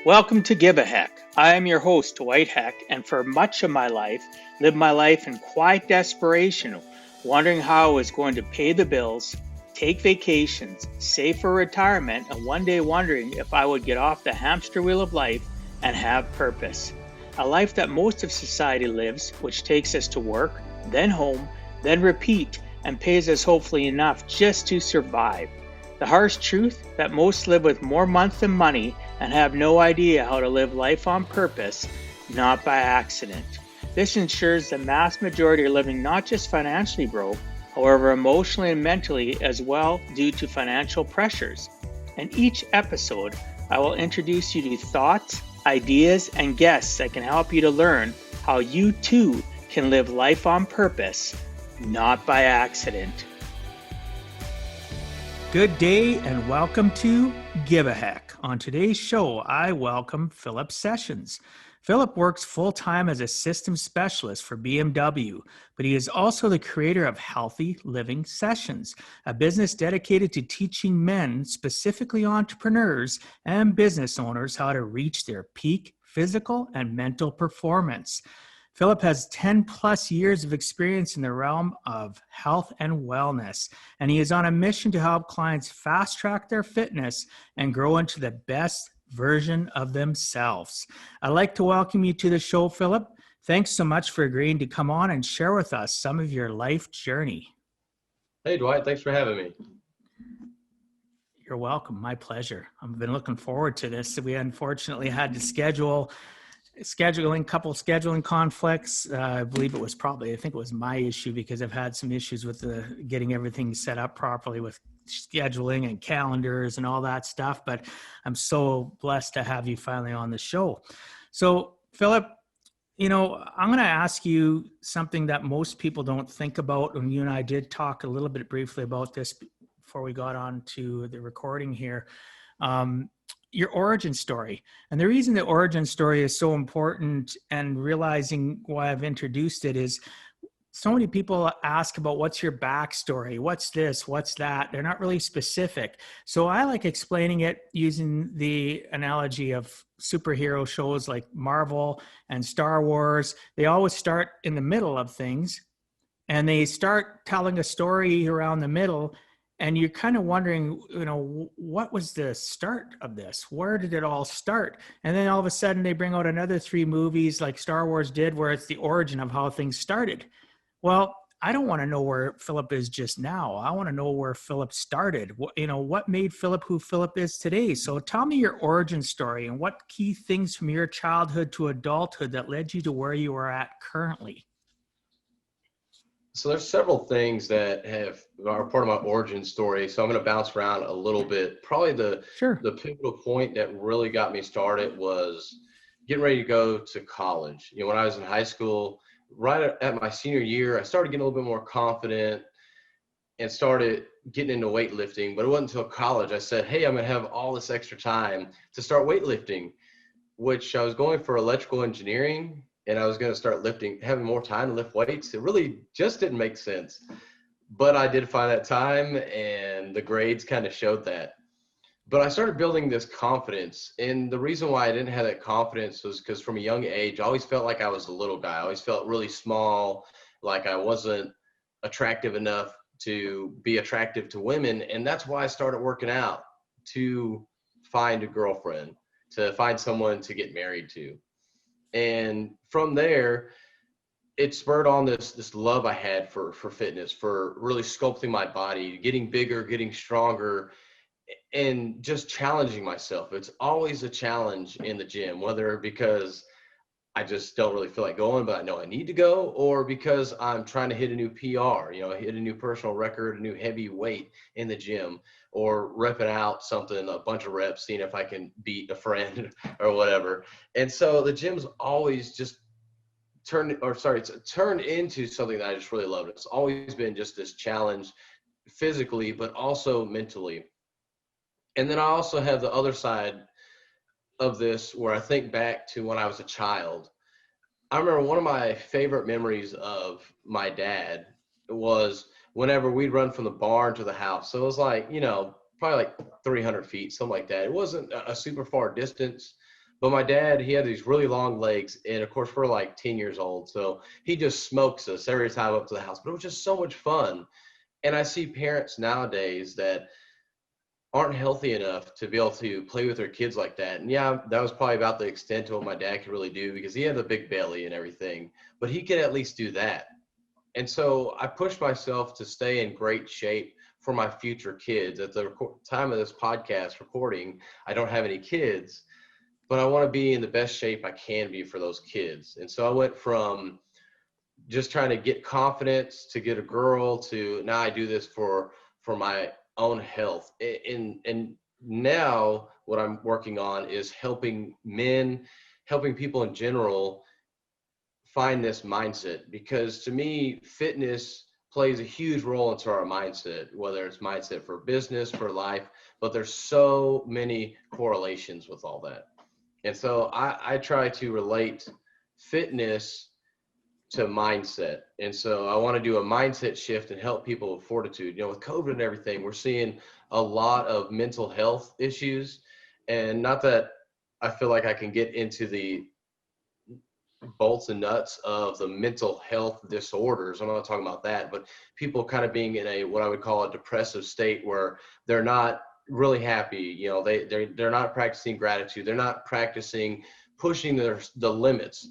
Welcome to Give a Heck. I am your host, Dwight Heck, and for much of my life, lived my life in quiet desperation, wondering how I was going to pay the bills, take vacations, save for retirement, and one day wondering if I would get off the hamster wheel of life and have purpose. A life that most of society lives, which takes us to work, then home, then repeat, and pays us hopefully enough just to survive. The harsh truth that most live with more month than money and have no idea how to live life on purpose, not by accident. This ensures the mass majority are living not just financially broke, however, emotionally and mentally as well due to financial pressures. In each episode, I will introduce you to thoughts, ideas, and guests that can help you to learn how you too can live life on purpose, not by accident. Good day and welcome to Give a Heck. On today's show, I welcome Philip Sessions. Philip works full-time as a systems specialist for BMW, but he is also the creator of Healthy Living Sessions, a business dedicated to teaching men, specifically entrepreneurs and business owners, how to reach their peak physical and mental performance. Philip has 10 plus years of experience in the realm of health and wellness, and he is on a mission to help clients fast track their fitness and grow into the best version of themselves. I'd like to welcome you to the show, Philip. Thanks so much for agreeing to come on and share with us some of your life journey. Hey, Dwight, thanks for having me. You're welcome. My pleasure. I've been looking forward to this. We unfortunately had to couple scheduling conflicts. I believe it was I think it was my issue because I've had some issues with getting everything set up properly with scheduling and calendars and all that stuff. But I'm so blessed to have you finally on the show. So, Philip, I'm going to ask you something that most people don't think about. And you and I did talk a little bit briefly about this before we got on to the recording here. Your origin story. And the reason the origin story is so important and realizing why I've introduced it is so many people ask about what's your backstory, what's this, what's that. They're not really specific. So I like explaining it using the analogy of superhero shows like Marvel and Star Wars. They always start in the middle of things and they start telling a story around the middle. And you're kind of wondering, what was the start of this? Where did it all start? And then all of a sudden they bring out another 3 movies like Star Wars did, where it's the origin of how things started. Well, I don't want to know where Philip is just now. I want to know where Philip started. What made Philip who Philip is today? So tell me your origin story and what key things from your childhood to adulthood that led you to where you are at currently. So there's several things that are part of my origin story. So I'm going to bounce around a little bit. Probably the pivotal point that really got me started was getting ready to go to college. When I was in high school, right at my senior year, I started getting a little bit more confident and started getting into weightlifting. But it wasn't until college I said, hey, I'm going to have all this extra time to start weightlifting, which I was going for electrical engineering. And I was going to start having more time to lift weights. It really just didn't make sense. But I did find that time, and the grades kind of showed that. But I started building this confidence. And the reason why I didn't have that confidence was because from a young age, I always felt like I was a little guy. I always felt really small, like I wasn't attractive enough to be attractive to women. And that's why I started working out, to find a girlfriend, to find someone to get married to. And from there, it spurred on this love I had for fitness, for really sculpting my body, getting bigger, getting stronger, and just challenging myself. It's always a challenge in the gym, whether because I just don't really feel like going, but I know I need to go, or because I'm trying to hit a new PR, hit a new personal record, a new heavy weight in the gym, or repping out something, a bunch of reps, seeing if I can beat a friend or whatever. And so the gym's always just it's turned into something that I just really love. It's always been just this challenge physically, but also mentally. And then I also have the other side of this where I think back to when I was a child. I remember one of my favorite memories of my dad was whenever we'd run from the barn to the house. So it was like, probably like 300 feet, something like that. It wasn't a super far distance, But my dad, he had these really long legs, and of course we're like 10 years old, so he just smokes us every time up to the house. But it was just so much fun. And I see parents nowadays that aren't healthy enough to be able to play with their kids like that. And yeah, that was probably about the extent of what my dad could really do, because he had the big belly and everything, but he could at least do that. And so I pushed myself to stay in great shape for my future kids. At the time of this podcast recording, I don't have any kids, but I want to be in the best shape I can be for those kids. And so I went from just trying to get confidence to get a girl to now I do this for my own health. And now what I'm working on is helping men, helping people in general find this mindset, because to me fitness plays a huge role into our mindset, whether it's mindset for business, for life, but there's so many correlations with all that. And so I try to relate fitness to mindset. And so I want to do a mindset shift and help people with fortitude. You know, with COVID and everything, we're seeing a lot of mental health issues. And not that I feel like I can get into the bolts and nuts of the mental health disorders. I'm not talking about that, but people kind of being in a, what I would call a depressive state where they're not really happy. You know, they're not practicing gratitude. They're not practicing pushing the limits.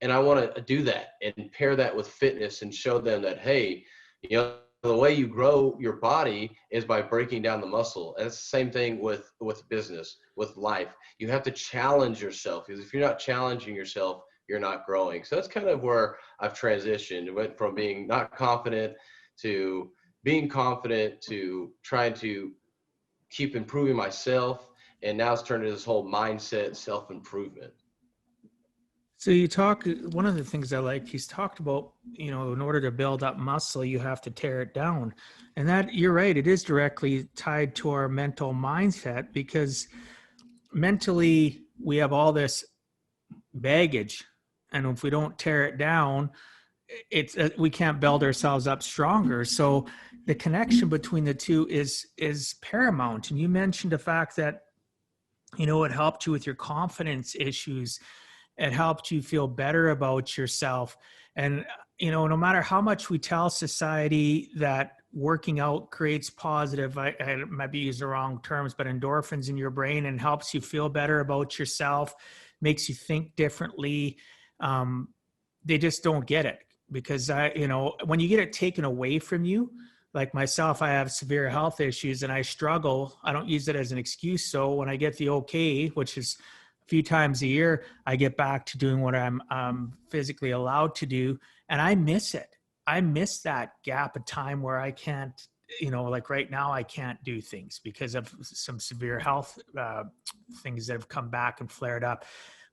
And I want to do that and pair that with fitness and show them that, hey, you know, the way you grow your body is by breaking down the muscle. And it's the same thing with business, with life. You have to challenge yourself, because if you're not challenging yourself, you're not growing. So that's kind of where I've transitioned. It went from being not confident to being confident to trying to keep improving myself. And now it's turned into this whole mindset, self-improvement. So you talk, one of the things I like, he's talked about, you know, in order to build up muscle, you have to tear it down. And that, you're right, it is directly tied to our mental mindset, because mentally we have all this baggage. And if we don't tear it down, it's we can't build ourselves up stronger. So the connection between the two is paramount. And you mentioned the fact that, you know, it helped you with your confidence issues. It helped you feel better about yourself. And, you know, no matter how much we tell society that working out creates positive, I might be using the wrong terms, but endorphins in your brain and helps you feel better about yourself, makes you think differently. They just don't get it, because you know, when you get it taken away from you, like myself, I have severe health issues and I struggle. I don't use it as an excuse. So when I get the okay, which is few times a year, I get back to doing what I'm physically allowed to do. And I miss it. I miss that gap of time where I can't, you know, like right now, I can't do things because of some severe health things that have come back and flared up,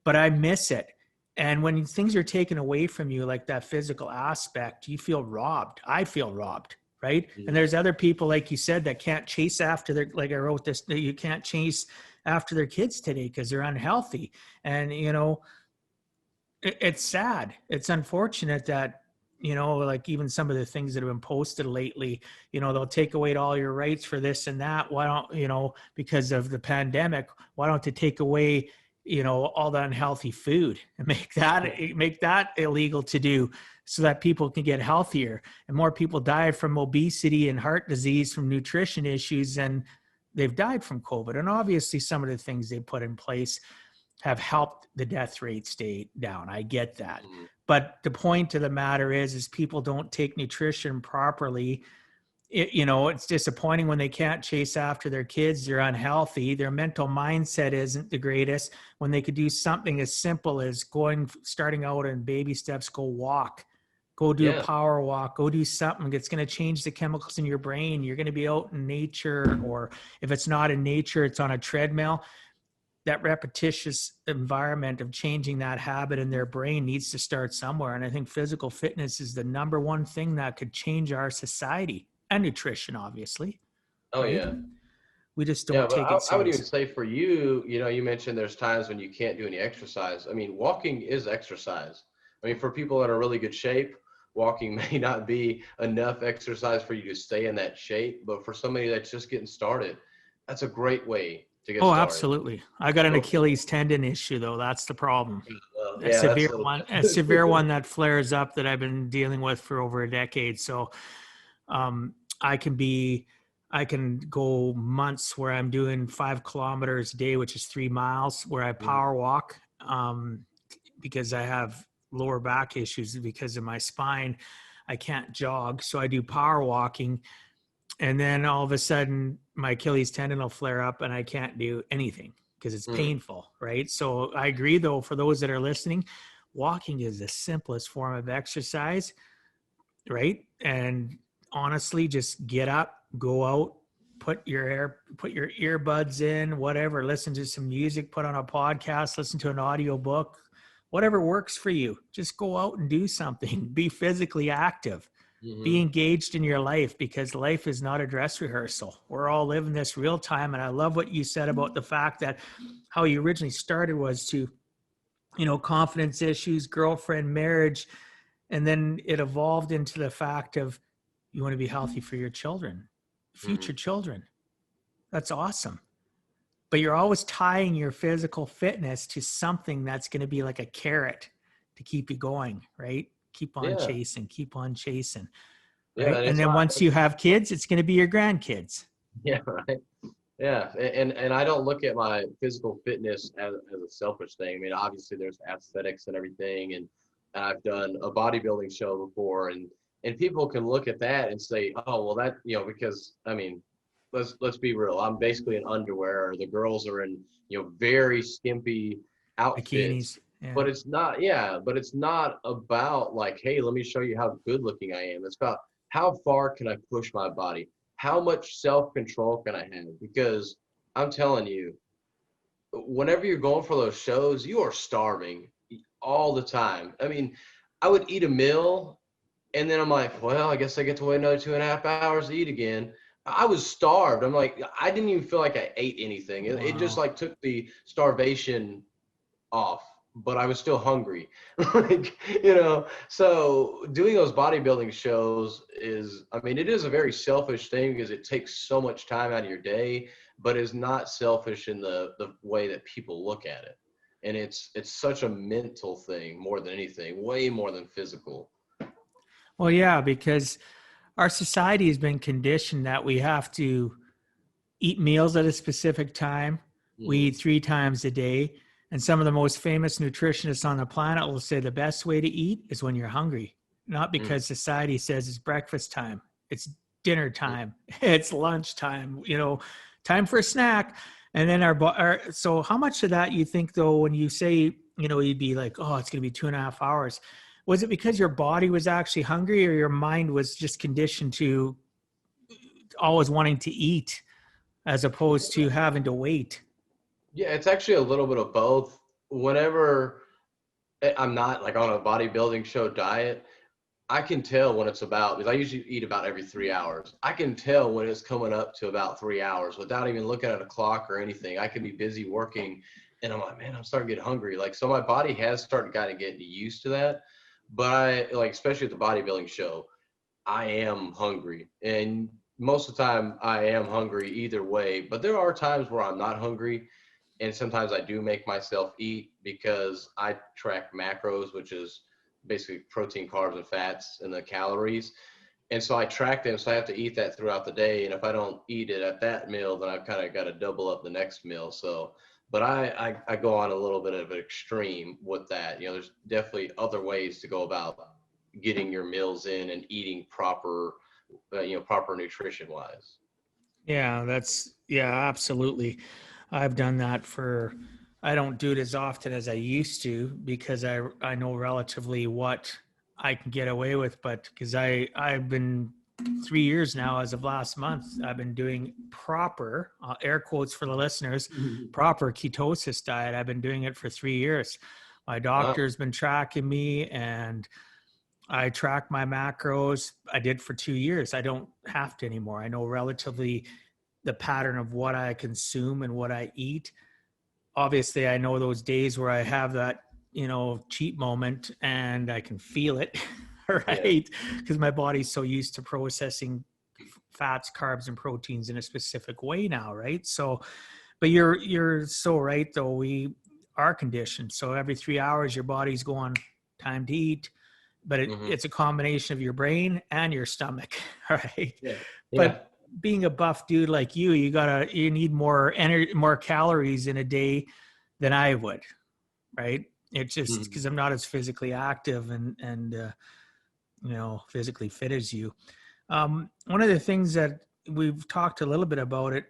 but I miss it. And when things are taken away from you, like that physical aspect, you feel robbed. I feel robbed. Right. Mm-hmm. And there's other people, like you said, that can't chase after their, like I wrote this, that you can't chase after their kids today because they're unhealthy. And, you know, it's sad. It's unfortunate that, you know, like even some of the things that have been posted lately, you know, they'll take away all your rights for this and that. Why don't, you know, because of the pandemic, why don't they take away, you know, all the unhealthy food and make that illegal to do, so that people can get healthier? And more people die from obesity and heart disease from nutrition issues than they've died from COVID. And obviously some of the things they put in place have helped the death rate stay down. I get that. Mm-hmm. But the point of the matter is people don't take nutrition properly. You know, it's disappointing when they can't chase after their kids. They're unhealthy. Their mental mindset isn't the greatest, when they could do something as simple as starting out in baby steps, go walk, go do a power walk, go do something that's going to change the chemicals in your brain. You're going to be out in nature, or if it's not in nature, it's on a treadmill. That repetitious environment of changing that habit in their brain needs to start somewhere. And I think physical fitness is the number one thing that could change our society, and nutrition, obviously. Oh, right? Yeah. We just don't take it seriously. I would even say for you, you know, you mentioned there's times when you can't do any exercise. I mean, walking is exercise. I mean, for people that are in really good shape, walking may not be enough exercise for you to stay in that shape. But for somebody that's just getting started, that's a great way to get Oh, started. absolutely. I got an Achilles tendon issue though. That's the problem. A Yeah, severe one, a severe one that flares up that I've been dealing with for over a decade. So, um, I can be, I can go months where I'm doing 5 kilometers a day, which is 3 miles, where I power walk, because I have lower back issues because of my spine. I can't jog, so I do power walking, and then all of a sudden my Achilles tendon will flare up and I can't do anything because it's painful, right? So I agree though, for those that are listening, walking is the simplest form of exercise, right? And honestly, just get up, go out, put your earbuds in, whatever, listen to some music, put on a podcast, listen to an audio book, whatever works for you. Just go out and do something. Be physically active. Be engaged in your life, because life is not a dress rehearsal. We're all living this real time. And I love what you said about the fact that how you originally started was to, confidence issues, girlfriend, marriage, and then it evolved into the fact of you want to be healthy for your children, future children. That's awesome. But you're always tying your physical fitness to something that's going to be like a carrot to keep you going, right? Keep on chasing, keep on chasing. Right. And then once you have kids, it's going to be your grandkids. Yeah, right. Yeah, and I don't look at my physical fitness as a selfish thing. I mean, obviously there's aesthetics and everything, and I've done a bodybuilding show before, and people can look at that and say, oh, well, that, because I mean, let's be real. I'm basically in underwear, or the girls are in, very skimpy outfits. Bikinis. Yeah. But it's not, but it's not about like, hey, let me show you how good looking I am. It's about how far can I push my body? How much self-control can I have? Because I'm telling you, whenever you're going for those shows, you are starving all the time. I mean, I would eat a meal and then I'm like, well, I guess I get to wait another 2.5 hours to eat again. I was starved. I'm like, I didn't even feel like I ate anything. It just like took the starvation off, but I was still hungry. So doing those bodybuilding shows is, I mean, it is a very selfish thing because it takes so much time out of your day, but is not selfish in the way that people look at it. And it's such a mental thing more than anything, way more than physical. Well, yeah, because our society has been conditioned that we have to eat meals at a specific time. We eat 3 times a day. And some of the most famous nutritionists on the planet will say the best way to eat is when you're hungry, not because society says it's breakfast time, it's dinner time, it's lunch time, time for a snack. And then so how much of that you think though, when you say, you'd be like, oh, it's going to be 2.5 hours. Was it because your body was actually hungry, or your mind was just conditioned to always wanting to eat as opposed to having to wait? Yeah, it's actually a little bit of both. Whenever I'm not like on a bodybuilding show diet, I can tell when it's about, because I usually eat about every 3 hours. I can tell when it's coming up to about 3 hours without even looking at a clock or anything. I can be busy working and I'm like, man, I'm starting to get hungry. Like, so my body has started kind of getting used to that. But I like, especially at the bodybuilding show, I am hungry. And most of the time I am hungry either way. But there are times where I'm not hungry. And sometimes I do make myself eat because I track macros, which is basically protein, carbs, and fats and the calories. And so I track them. So I have to eat that throughout the day. And if I don't eat it at that meal, then I've kind of got to double up the next meal. So, but I go on a little bit of an extreme with that. There's definitely other ways to go about getting your meals in and eating proper, proper nutrition wise. Yeah, absolutely. I've done that I don't do it as often as I used to because I know relatively what I can get away with, but because I've been 3 years now, as of last month, I've been doing proper, air quotes for the listeners, proper ketosis diet. I've been doing it for 3 years. My doctor's been tracking me, and I track my macros. I did for 2 years. I don't have to anymore. I know relatively the pattern of what I consume and what I eat. Obviously, I know those days where I have that, cheat moment and I can feel it, right? Because my body's so used to processing fats, carbs, and proteins in a specific way now, right? So, But you're so right though. We are conditioned. So every 3 hours, your body's going time to eat, but it's a combination of your brain and your stomach, right? Yeah. Yeah. But being a buff dude like you need more energy, more calories in a day than I would, right? It's just because I'm not as physically active and physically fit as you. One of the things that we've talked a little bit about it.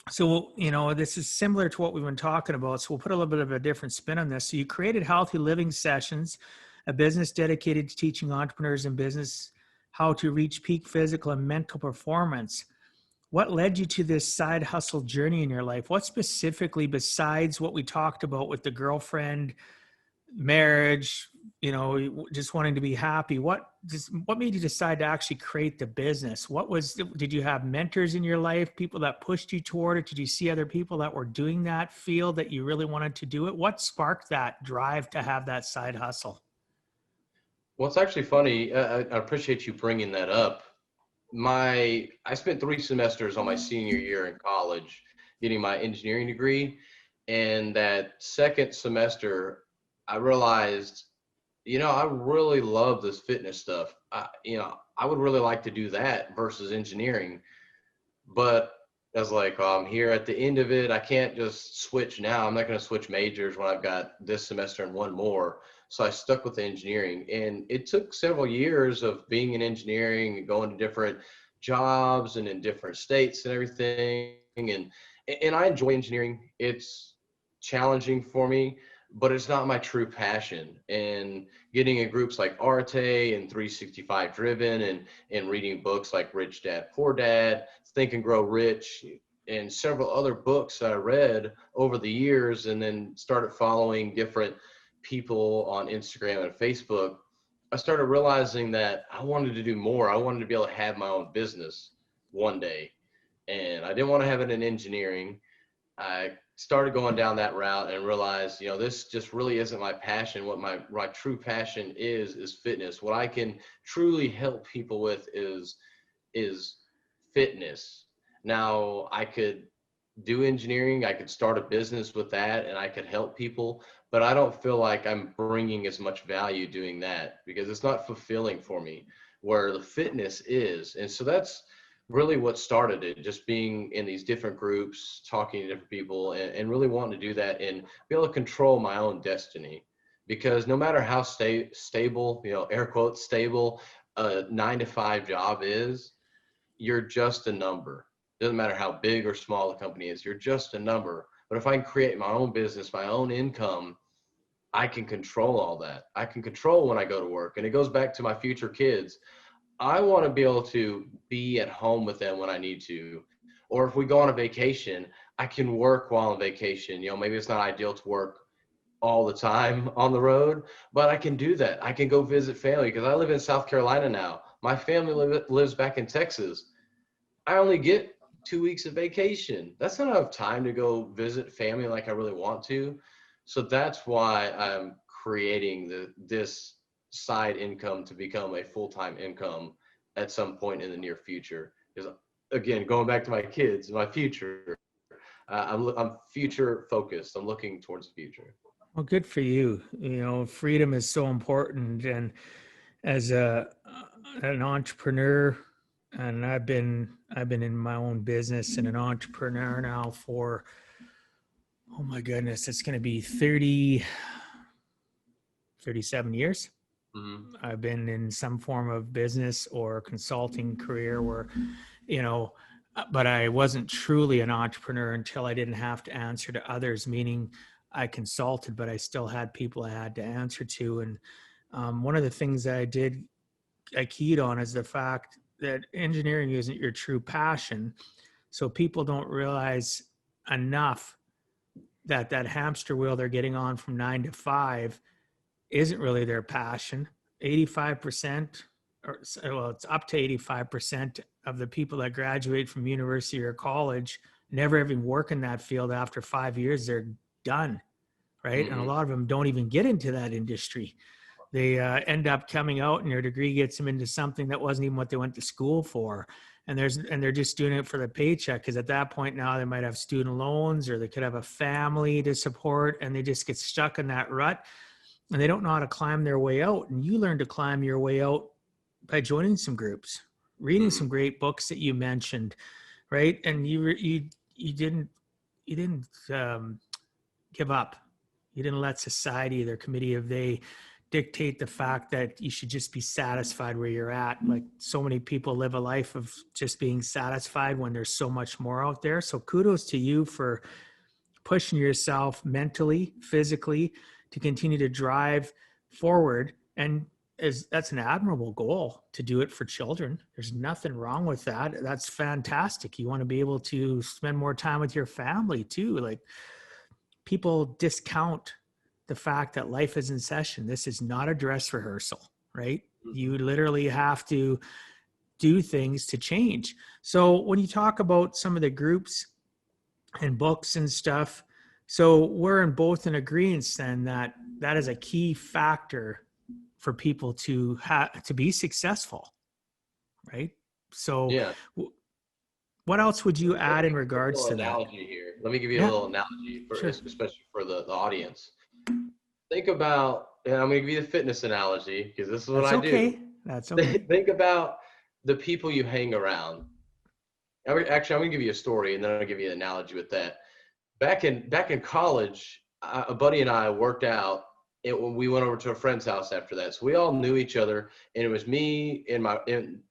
So, this is similar to what we've been talking about. So we'll put a little bit of a different spin on this. So you created Healthy Living Sessions, a business dedicated to teaching entrepreneurs in business how to reach peak physical and mental performance. What led you to this side hustle journey in your life? What specifically, besides what we talked about with the girlfriend, marriage, just wanting to be happy, what made you decide to actually create the business? Did you have mentors in your life, people that pushed you toward it? Did you see other people that were doing that field that you really wanted to do it? What sparked that drive to have that side hustle? Well, it's actually funny. I appreciate you bringing that up. I spent 3 semesters on my senior year in college getting my engineering degree. And that second semester, I realized, I really love this fitness stuff. I would really like to do that versus engineering. But I was like, I'm here at the end of it. I can't just switch now. I'm not going to switch majors when I've got this semester and one more. So I stuck with engineering. And it took several years of being in engineering and going to different jobs and in different states and everything. And I enjoy engineering. It's challenging for me, but it's not my true passion. And getting in groups like Arte and 365 Driven and reading books like Rich Dad, Poor Dad, Think and Grow Rich, and several other books that I read over the years, and then started following different people on Instagram and Facebook, I started realizing that I wanted to do more. I wanted to be able to have my own business one day. And I didn't want to have it in engineering. I started going down that route and realized, this just really isn't my passion. What my true passion is fitness. What I can truly help people with is fitness. Now, I could do engineering, I could start a business with that, and I could help people, but I don't feel like I'm bringing as much value doing that because it's not fulfilling for me where the fitness is. And so that's really what started it, just being in these different groups, talking to different people, and really wanting to do that and be able to control my own destiny. Because no matter how stable, air quotes, stable, a 9 to 5 job is, you're just a number. Doesn't matter how big or small the company is, you're just a number. But if I can create my own business, my own income, I can control all that. I can control when I go to work. And it goes back to my future kids. I want to be able to be at home with them when I need to. Or if we go on a vacation, I can work while on vacation. Maybe it's not ideal to work all the time on the road, but I can do that. I can go visit family because I live in South Carolina now. My family lives back in Texas. I only get 2 weeks of vacation. That's not enough time to go visit family like I really want to. So that's why I'm creating this side income to become a full-time income at some point in the near future. Because again, going back to my kids, my future, I'm future focused. I'm looking towards the future. Well, good for you. Freedom is so important. And as an entrepreneur, and I've been in my own business and an entrepreneur now for, oh my goodness, it's going to be 37 years. Mm-hmm. I've been in some form of business or consulting career where, but I wasn't truly an entrepreneur until I didn't have to answer to others, meaning I consulted, but I still had people I had to answer to. And one of the things that I keyed on is the fact that engineering isn't your true passion. So people don't realize enough that hamster wheel they're getting on from 9 to 5 isn't really their passion. 85%, it's up to 85% of the people that graduate from university or college never even work in that field. After 5 years, they're done, right? Mm-hmm. And a lot of them don't even get into that industry. they end up coming out and their degree gets them into something that wasn't even what they went to school for. And they're just doing it for the paycheck, because at that point now they might have student loans or they could have a family to support, and they just get stuck in that rut and they don't know how to climb their way out. And you learn to climb your way out by joining some groups, reading some great books that you mentioned, right? And you didn't give up. You didn't let society, their committee of they, dictate the fact that you should just be satisfied where you're at. Like, so many people live a life of just being satisfied when there's so much more out there. So kudos to you for pushing yourself mentally, physically, to continue to drive forward. And that's an admirable goal, to do it for children. There's nothing wrong with that. That's fantastic. You want to be able to spend more time with your family too. Like, people discount the fact that life is in session. This is not a dress rehearsal, right? You literally have to do things to change. So when you talk about some of the groups and books and stuff, so we're both in agreement then that that is a key factor for people to be successful, right? So Yeah. What else would you add in regards to that? Analogy here. Let me give you a little analogy, especially for the audience. Think about, and I'm going to give you the fitness analogy because this is what I do. That's okay. Think about the people you hang around. Actually, I'm going to give you a story, and then I'll give you an analogy with that. Back in college, a buddy and I worked out. We went over to a friend's house after that, so we all knew each other. And it was me and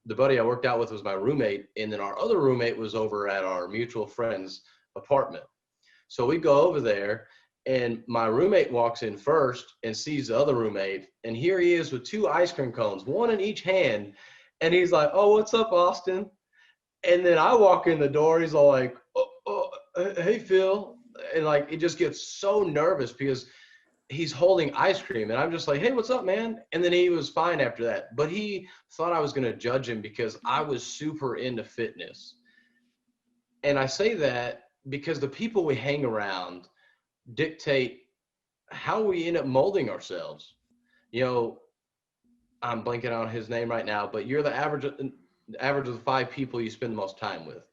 the buddy I worked out with was my roommate, and then our other roommate was over at our mutual friend's apartment. So we go over there. And my roommate walks in first and sees the other roommate. And here he is with 2 ice cream cones, one in each hand. And he's like, "Oh, what's up, Austin?" And then I walk in the door. He's all like, "Hey, Phil." And like, it just gets so nervous because he's holding ice cream. And I'm just like, "Hey, what's up, man?" And then he was fine after that. But he thought I was going to judge him because I was super into fitness. And I say that because the people we hang around dictate how we end up molding ourselves. You know, I'm blanking on his name right now, but you're the average of the 5 people you spend the most time with.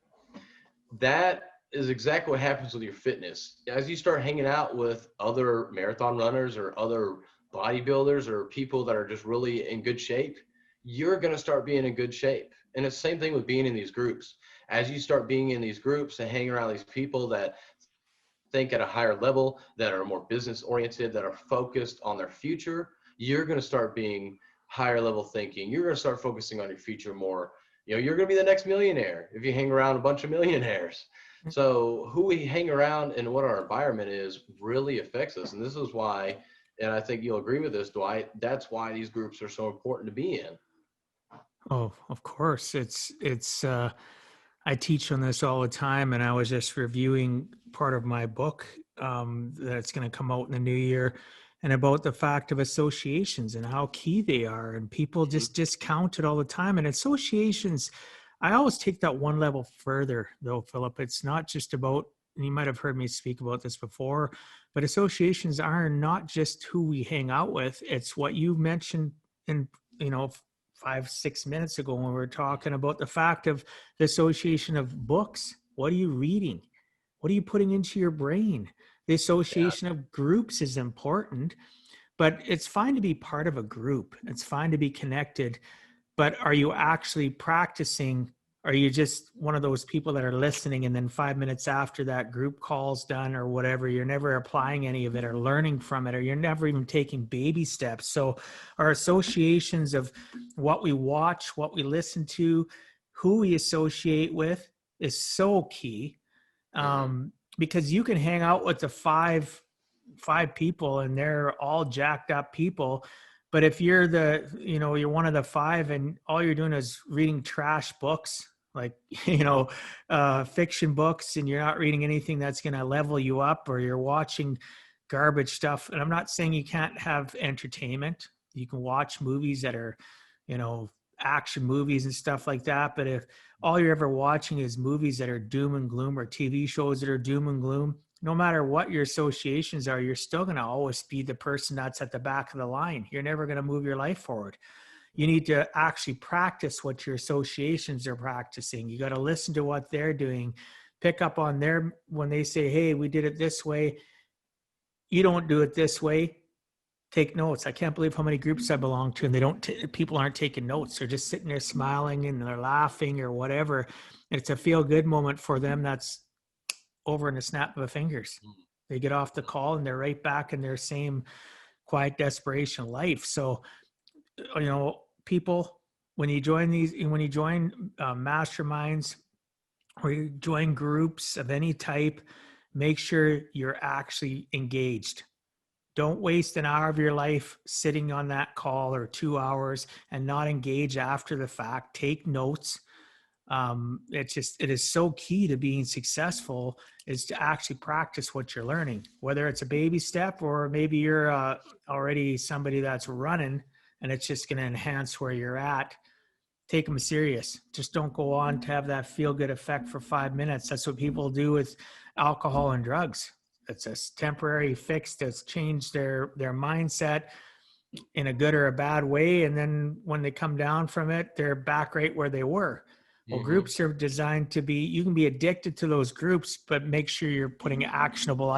That is exactly what happens with your fitness. As you start hanging out with other marathon runners or other bodybuilders or people that are just really in good shape, you're going to start being in good shape. And it's the same thing with being in these groups. As you start being in these groups and hanging around these people that think at a higher level, that are more business oriented, that are focused on their future, you're going to start being higher level thinking. You're going to start focusing on your future more. You know, you're going to be the next millionaire if you hang around a bunch of millionaires. So who we hang around and what our environment is really affects us. And this is why, and I think you'll agree with this, Dwight, that's why these groups are so important to be in. Oh, of course. I teach on this all the time, and I was just reviewing part of my book that's going to come out in the new year, and about the fact of associations and how key they are. And people just discount it all the time. And associations, I always take that one level further, though, Philip. It's not just about, and you might have heard me speak about this before, but associations are not just who we hang out with. It's what you mentioned in, 5-6 minutes ago when we were talking about the fact of the association of books. What are you reading? What are you putting into your brain? The association of groups is important, but it's fine to be part of a group. It's fine to be connected, but are you actually practicing? Are you just one of those people that are listening and then 5 minutes after that group call's done or whatever, you're never applying any of it or learning from it, or you're never even taking baby steps? So our associations of what we watch, what we listen to, who we associate with is so key, because you can hang out with the five people and they're all jacked up people. But if you're you're one of the 5 and all you're doing is reading trash books, like, fiction books, and you're not reading anything that's going to level you up, or you're watching garbage stuff. And I'm not saying you can't have entertainment. You can watch movies that are, action movies and stuff like that. But if all you're ever watching is movies that are doom and gloom, or TV shows that are doom and gloom, no matter what your associations are, you're still going to always be the person that's at the back of the line. You're never going to move your life forward. You need to actually practice what your associations are practicing. You got to listen to what they're doing, pick up on their, when they say, hey, we did it this way, you don't do it this way, take notes. I can't believe how many groups I belong to and they don't, people aren't taking notes. They're just sitting there smiling and they're laughing or whatever. And it's a feel good moment for them. That's over in a snap of a fingers. They get off the call and they're right back in their same quiet desperation life. So, people, when you join masterminds or you join groups of any type, make sure you're actually engaged. Don't waste an hour of your life sitting on that call or 2 hours and not engage after the fact. Take notes. It is so key to being successful is to actually practice what you're learning, whether it's a baby step or maybe you're already somebody that's running and it's just going to enhance where you're at. Take them serious. Just don't go on to have that feel good effect for 5 minutes. That's what people do with alcohol and drugs. It's a temporary fix that's changed their mindset in a good or a bad way. And then when they come down from it, they're back right where they were. Well, groups are designed to be, you can be addicted to those groups, but make sure you're putting actionable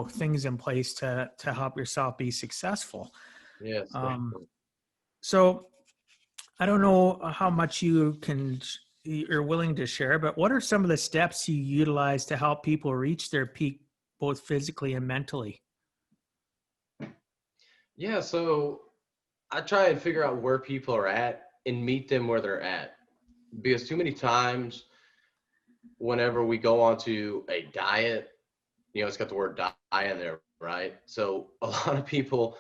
things in place to help yourself be successful. Yes. So I don't know how much you're willing to share, but what are some of the steps you utilize to help people reach their peak, both physically and mentally? Yeah. So I try and figure out where people are at and meet them where they're at. Because too many times whenever we go onto a diet, it's got the word diet in there, right? So a lot of people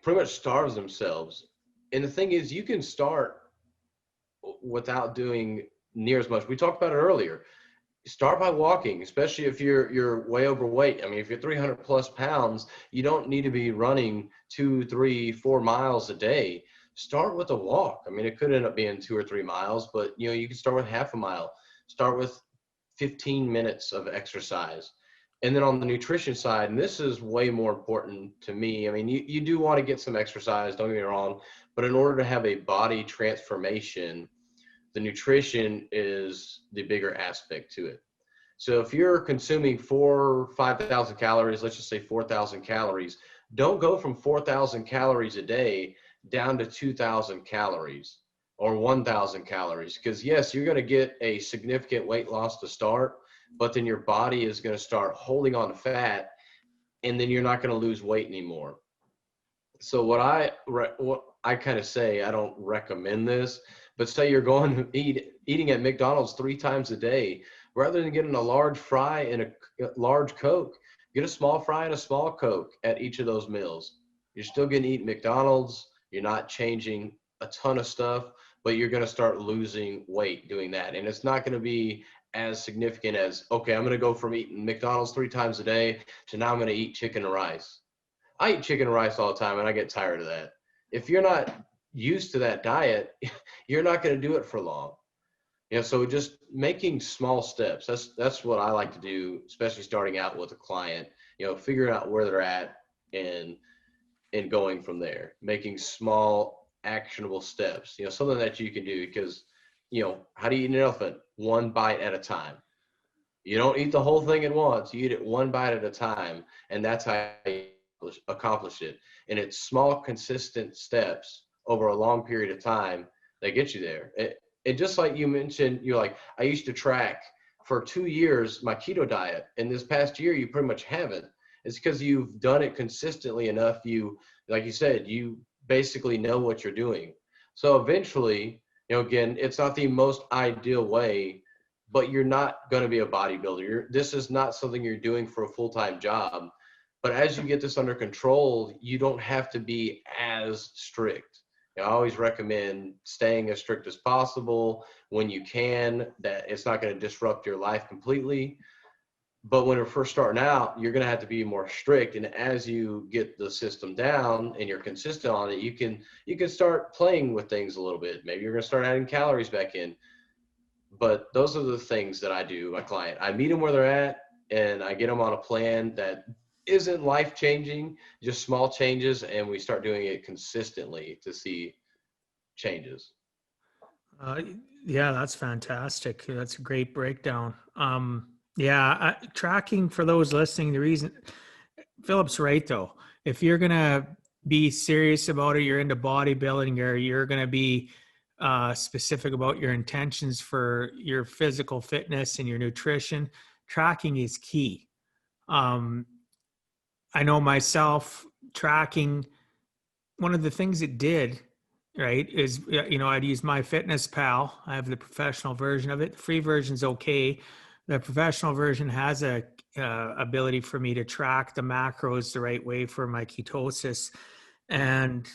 pretty much starve themselves. And the thing is, you can start without doing near as much. We talked about it earlier. Start by walking, especially if you're way overweight. I mean, if you're 300 plus pounds, you don't need to be running 2, 3, 4 miles a day. Start with a walk. I mean, it could end up being 2 or 3 miles, but you can start with half a mile. Start with 15 minutes of exercise. And then on the nutrition side, and this is way more important to me. I mean, you do want to get some exercise, don't get me wrong, but in order to have a body transformation, the nutrition is the bigger aspect to it. So if you're consuming 5,000 calories, let's just say 4,000 calories, don't go from 4,000 calories a day down to 2,000 calories or 1,000 calories. Because yes, you're going to get a significant weight loss to start, but then your body is going to start holding on to fat and then you're not going to lose weight anymore. So what I kind of say, I don't recommend this, but say you're going to eating at McDonald's 3 times a day, rather than getting a large fry and a large Coke, get a small fry and a small Coke at each of those meals. You're still going to eat McDonald's. You're not changing a ton of stuff, but you're going to start losing weight doing that. And it's not going to be as significant as, okay, I'm going to go from eating McDonald's 3 times a day to now I'm going to eat chicken and rice. I eat chicken and rice all the time and I get tired of that. If you're not used to that diet, you're not going to do it for long. So just making small steps, that's what I like to do, especially starting out with a client, figuring out where they're at and going from there, making small actionable steps, something that you can do because, how do you eat an elephant? One bite at a time. You don't eat the whole thing at once. You eat it one bite at a time. And that's how you accomplish it. And it's small, consistent steps over a long period of time that get you there. And just like you mentioned, you're like, I used to track for 2 years my keto diet. And this past year, you pretty much haven't. It's because you've done it consistently enough. Like you said, you basically know what you're doing. So eventually, again, it's not the most ideal way, but you're not going to be a bodybuilder. This is not something you're doing for a full-time job. But as you get this under control, you don't have to be as strict. I always recommend staying as strict as possible when you can, that it's not going to disrupt your life completely. But when you're first starting out, you're going to have to be more strict. And as you get the system down and you're consistent on it, you can start playing with things a little bit. Maybe you're going to start adding calories back in. But those are the things that I do, my client. I meet them where they're at. and I get them on a plan that isn't life changing, just small changes, and we start doing it consistently to see changes. Uh, yeah, that's fantastic. That's a great breakdown. Tracking for those listening, the reason Philip's right though. If you're gonna be serious about it, you're into bodybuilding, or you're gonna be specific about your intentions for your physical fitness and your nutrition, tracking is key. Um, I know myself tracking. One of the things it did, right, is I'd use my Fitness Pal. I have the professional version of it. The free version's okay. The professional version has a ability for me to track the macros the right way for my ketosis, and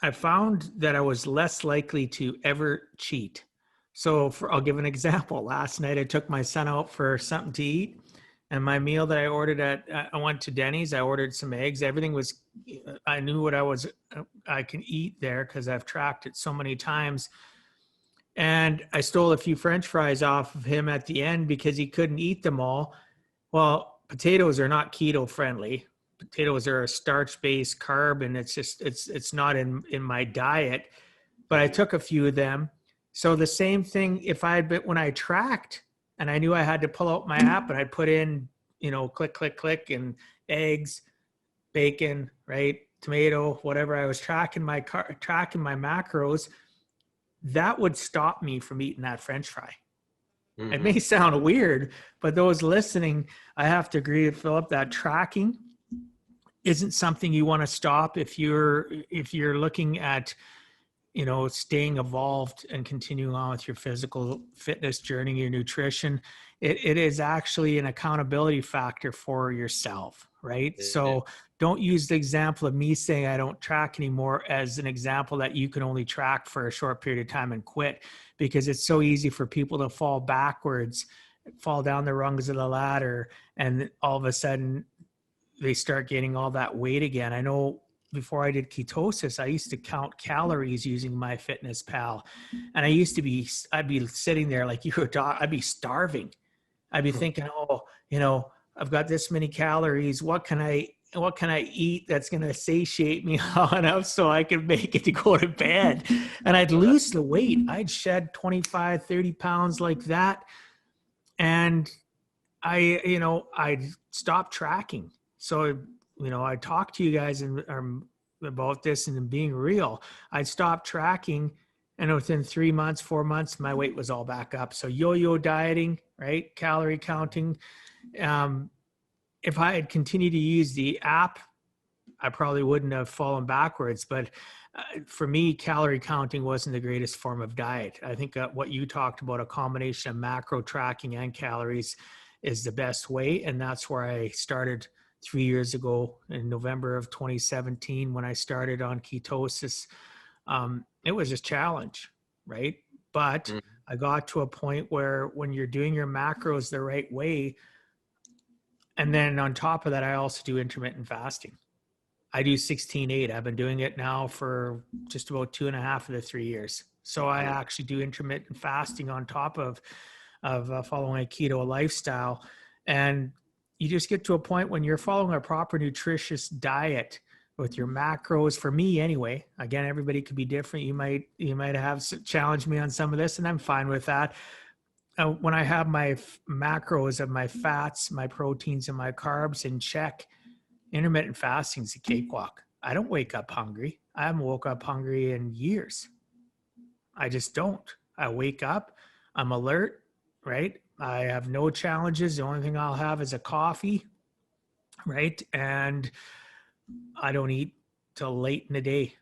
I found that I was less likely to ever cheat. So, I'll give an example. Last night, I took my son out for something to eat, and my meal that I ordered I went to Denny's. I ordered some eggs. Everything was, I knew what I can eat there because I've tracked it so many times. And I stole a few French fries off of him at the end because he couldn't eat them all. Well, potatoes are not keto friendly. Potatoes are a starch-based carb, and it's not in my diet. But I took a few of them. So the same thing if I had been when I tracked and I knew I had to pull out my app and I'd put in, click, click, click, and eggs, bacon, right, tomato, whatever I was tracking my macros, that would stop me from eating that French fry. Mm-hmm. It may sound weird, but those listening, I have to agree with Philip that tracking isn't something you want to stop if you're looking at staying evolved and continuing on with your physical fitness journey, your nutrition. It is actually an accountability factor for yourself, right? Mm-hmm. So don't use the example of me saying I don't track anymore as an example that you can only track for a short period of time and quit, because it's so easy for people to fall backwards, fall down the rungs of the ladder, and all of a sudden they start gaining all that weight again. I know before I did ketosis, I used to count calories using my Fitness Pal. And I'd be sitting there like I'd be starving. I'd be thinking, I've got this many calories. What can I eat that's going to satiate me enough so I can make it to go to bed? And I'd lose the weight. I'd shed 25, 30 pounds like that. And I'd stop tracking. So, I talked to you guys about this and being real. I stopped tracking, and within 3 months, 4 months, my weight was all back up. So yo-yo dieting, right? Calorie counting. If I had continued to use the app, I probably wouldn't have fallen backwards. But for me, calorie counting wasn't the greatest form of diet. I think what you talked about, a combination of macro tracking and calories, is the best way. And that's where I started 3 years ago in November of 2017 when I started on ketosis. It was a challenge, right? But I got to a point where when you're doing your macros the right way, and then on top of that, I also do intermittent fasting. I do 16/8. I've been doing it now for just about 2.5 of the 3 years. So I actually do intermittent fasting on top of following a keto lifestyle. And you just get to a point when you're following a proper nutritious diet with your macros. For me anyway, again, everybody could be different. You might have challenged me on some of this, and I'm fine with that. When I have my macros of my fats, my proteins, and my carbs in check, intermittent fasting is a cakewalk. I don't wake up hungry. I haven't woke up hungry in years. I just don't. I wake up, I'm alert, right? I have no challenges. The only thing I'll have is a coffee, right? And I don't eat till late in the day.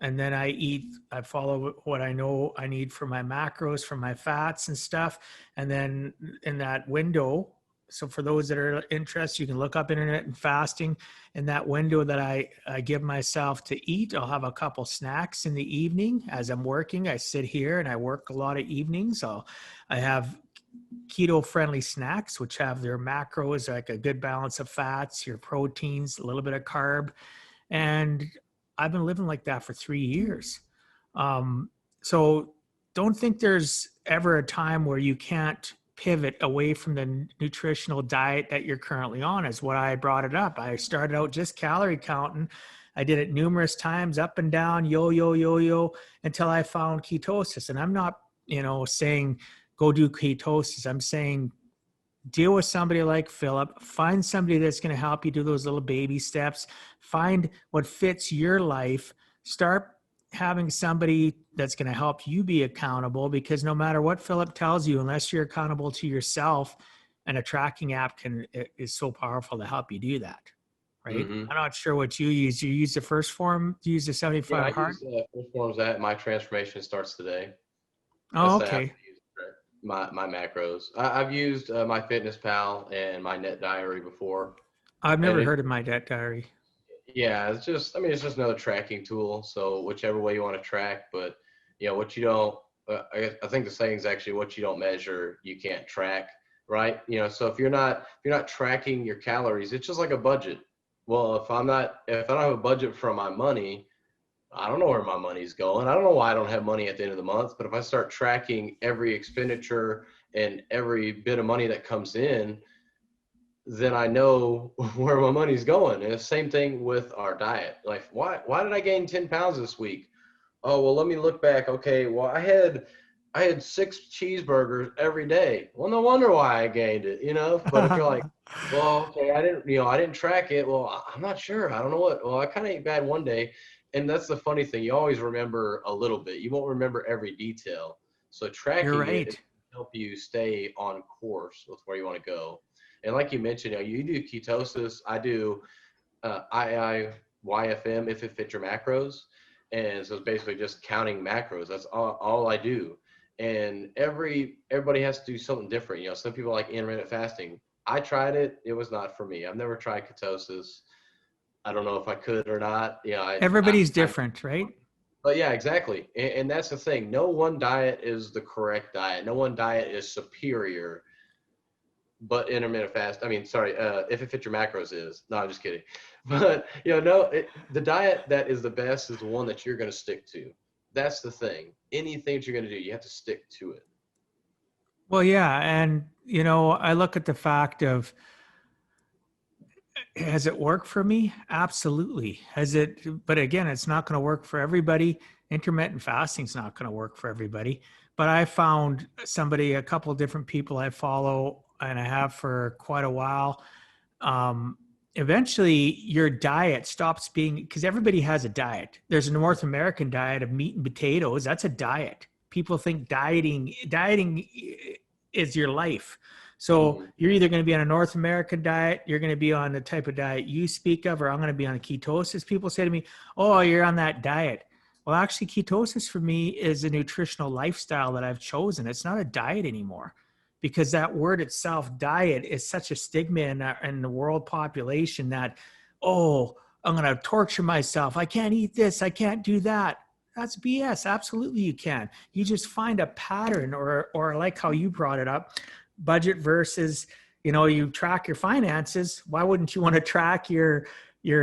And then I follow what I know I need for my macros, for my fats and stuff. And then in that window, so for those that are interested, you can look up intermittent fasting. In that window that I give myself to eat, I'll have a couple snacks in the evening as I'm working. I sit here and I work a lot of evenings. I have keto-friendly snacks, which have their macros, like a good balance of fats, your proteins, a little bit of carb. And I've been living like that for 3 years. So don't think there's ever a time where you can't pivot away from the nutritional diet that you're currently on is what I brought it up. I started out just calorie counting. I did it numerous times, up and down, yo, until I found ketosis. And I'm not, saying go do ketosis. I'm saying deal with somebody like Philip, find somebody that's going to help you do those little baby steps, find what fits your life, start having somebody that's going to help you be accountable, because no matter what Philip tells you, unless you're accountable to yourself, and a tracking app is so powerful to help you do that. Right. Mm-hmm. I'm not sure what you use. You use the first form, you use the 75 I use first forms that My Transformation Starts Today. Oh, okay. My macros. I've used MyFitnessPal and my Net Diary before. I've never heard of my Net Diary. Yeah, it's just another tracking tool. So whichever way you want to track, but what you don't, I think the saying is actually what you don't measure, you can't track, right? So if you're not tracking your calories, it's just like a budget. Well, if I don't have a budget for my money, I don't know where my money's going. I don't know why I don't have money at the end of the month. But if I start tracking every expenditure and every bit of money that comes in, then I know where my money's going. And the same thing with our diet. Like, why did I gain 10 pounds this week? Oh, well, let me look back. Okay, well, I had 6 cheeseburgers every day. Well, no wonder why I gained it, But if you're like, well, okay, I didn't track it. Well, I'm not sure. I don't know what. Well, I kind of ate bad one day. And that's the funny thing. You always remember a little bit. You won't remember every detail. So tracking it will help you stay on course with where you want to go. And like you mentioned, you do ketosis. I do IIYFM, if it fits your macros. And so it's basically just counting macros. That's all I do. And everybody has to do something different. Some people like intermittent fasting. I tried it. It was not for me. I've never tried ketosis. I don't know if I could or not. Everybody's different, right? But yeah, exactly. And that's the thing. No one diet is the correct diet. No one diet is superior. But intermittent fast, if it fits your macros is. No, I'm just kidding. But, the diet that is the best is the one that you're going to stick to. That's the thing. Anything that you're going to do, you have to stick to it. Well, yeah. And, I look at the fact of, has it worked for me? Absolutely. But again, it's not going to work for everybody. Intermittent fasting is not going to work for everybody. But I found a couple of different people I follow, and I have for quite a while. Eventually your diet stops being, because everybody has a diet. There's a North American diet of meat and potatoes. That's a diet. People think dieting is your life. So you're either going to be on a North American diet, you're going to be on the type of diet you speak of, or I'm going to be on a ketosis. People say to me, oh, you're on that diet. Well, actually, ketosis for me is a nutritional lifestyle that I've chosen. It's not a diet anymore, because that word itself, diet, is such a stigma in the world population that, oh, I'm going to torture myself. I can't eat this. I can't do that. That's BS. Absolutely you can. You just find a pattern, or like how you brought it up, budget versus, you track your finances. Why wouldn't you want to track your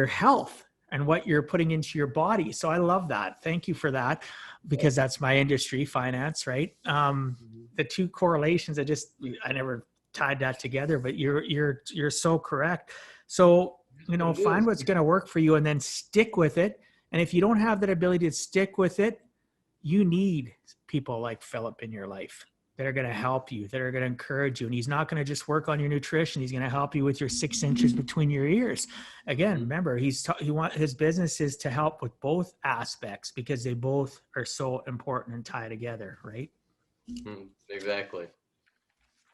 health and what you're putting into your body? So I love that. Thank you for that, because that's my industry, finance, right? The two correlations, I never tied that together, but you're so correct. So, find what's going to work for you and then stick with it. And if you don't have that ability to stick with it, you need people like Philip in your life that are going to help you, that are going to encourage you. And he's not going to just work on your nutrition. He's going to help you with your 6 inches between your ears. Again, remember, his business is to help with both aspects, because they both are so important and tie together, right? Exactly.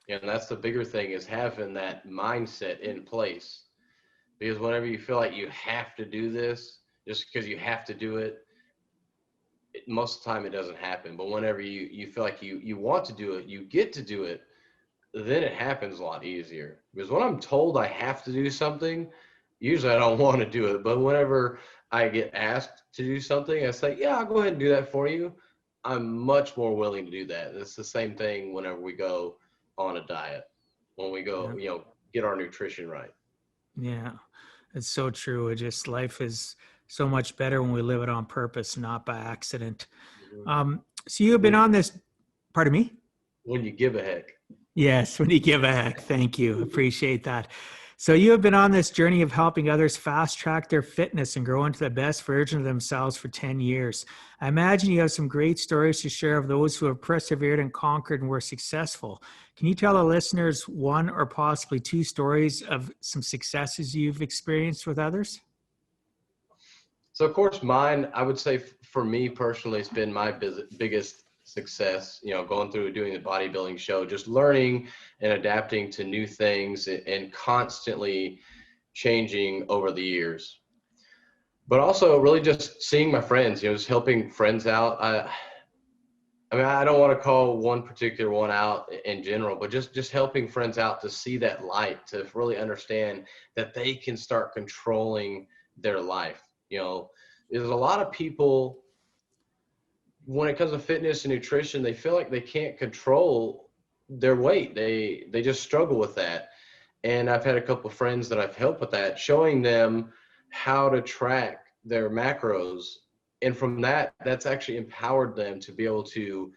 And that's the bigger thing, is having that mindset in place. Because whenever you feel like you have to do this, just because you have to do it, most of the time it doesn't happen. But whenever you feel like you want to do it, you get to do it, then it happens a lot easier. Because when I'm told I have to do something, usually I don't want to do it. But whenever I get asked to do something, I say, yeah, I'll go ahead and do that for you. I'm much more willing to do that. It's the same thing whenever we go on a diet, when we go, get our nutrition right. Yeah, it's so true. Life is so much better when we live it on purpose, not by accident. So you've been on this, pardon me? When you give a heck. Yes, when you give a heck. Thank you. Appreciate that. So you have been on this journey of helping others fast track their fitness and grow into the best version of themselves for 10 years. I imagine you have some great stories to share of those who have persevered and conquered and were successful. Can you tell the listeners one or possibly two stories of some successes you've experienced with others? So of course, mine, I would say for me personally, it's been my biggest success, going through doing the bodybuilding show, just learning and adapting to new things and constantly changing over the years. But also really just seeing my friends, just helping friends out. I mean, I don't want to call one particular one out in general, but just helping friends out to see that light, to really understand that they can start controlling their life. There's a lot of people when it comes to fitness and nutrition, they feel like they can't control their weight. They just struggle with that. And I've had a couple of friends that I've helped with that, showing them how to track their macros. And from that, that's actually empowered them to be able to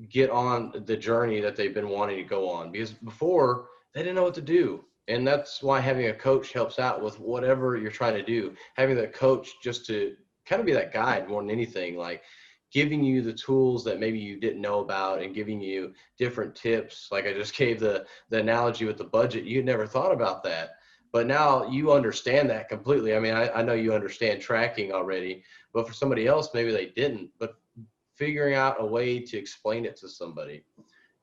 get on the journey that they've been wanting to go on, because before they didn't know what to do. And that's why having a coach helps out with whatever you're trying to do. Having that coach just to kind of be that guide more than anything, like giving you the tools that maybe you didn't know about and giving you different tips. Like I just gave the analogy with the budget. You never thought about that, but now you understand that completely. I mean, I know you understand tracking already, but for somebody else, maybe they didn't. But figuring out a way to explain it to somebody.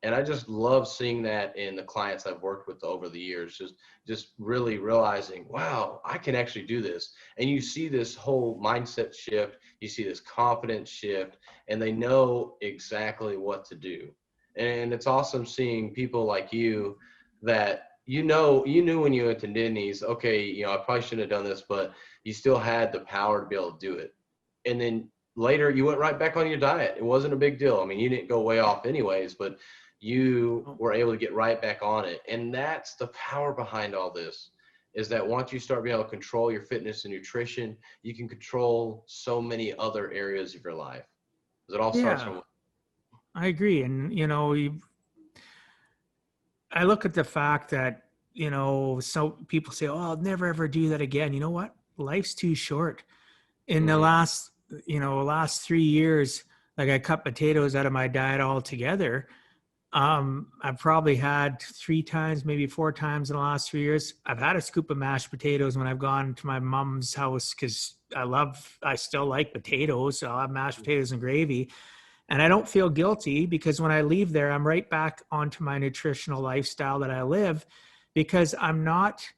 And I just love seeing that in the clients I've worked with over the years, just really realizing, wow, I can actually do this. And you see this whole mindset shift, you see this confidence shift, and they know exactly what to do. And it's awesome seeing people like you that you knew when you went to Disney's, okay, I probably shouldn't have done this, but you still had the power to be able to do it. And then later you went right back on your diet. It wasn't a big deal. I mean, you didn't go way off anyways, but you were able to get right back on it. And that's the power behind all this, is that once you start being able to control your fitness and nutrition, you can control so many other areas of your life. Because it all starts Yeah, from. I agree. And, I look at the fact that, so people say, oh, I'll never ever do that again. You know what? Life's too short. In the last 3 years, like I cut potatoes out of my diet altogether. I've probably had 3 times, maybe 4 times in the last 3 years. I've had a scoop of mashed potatoes when I've gone to my mom's house because I still like potatoes. So I'll have mashed potatoes and gravy. And I don't feel guilty because when I leave there, I'm right back onto my nutritional lifestyle that I live, because I'm not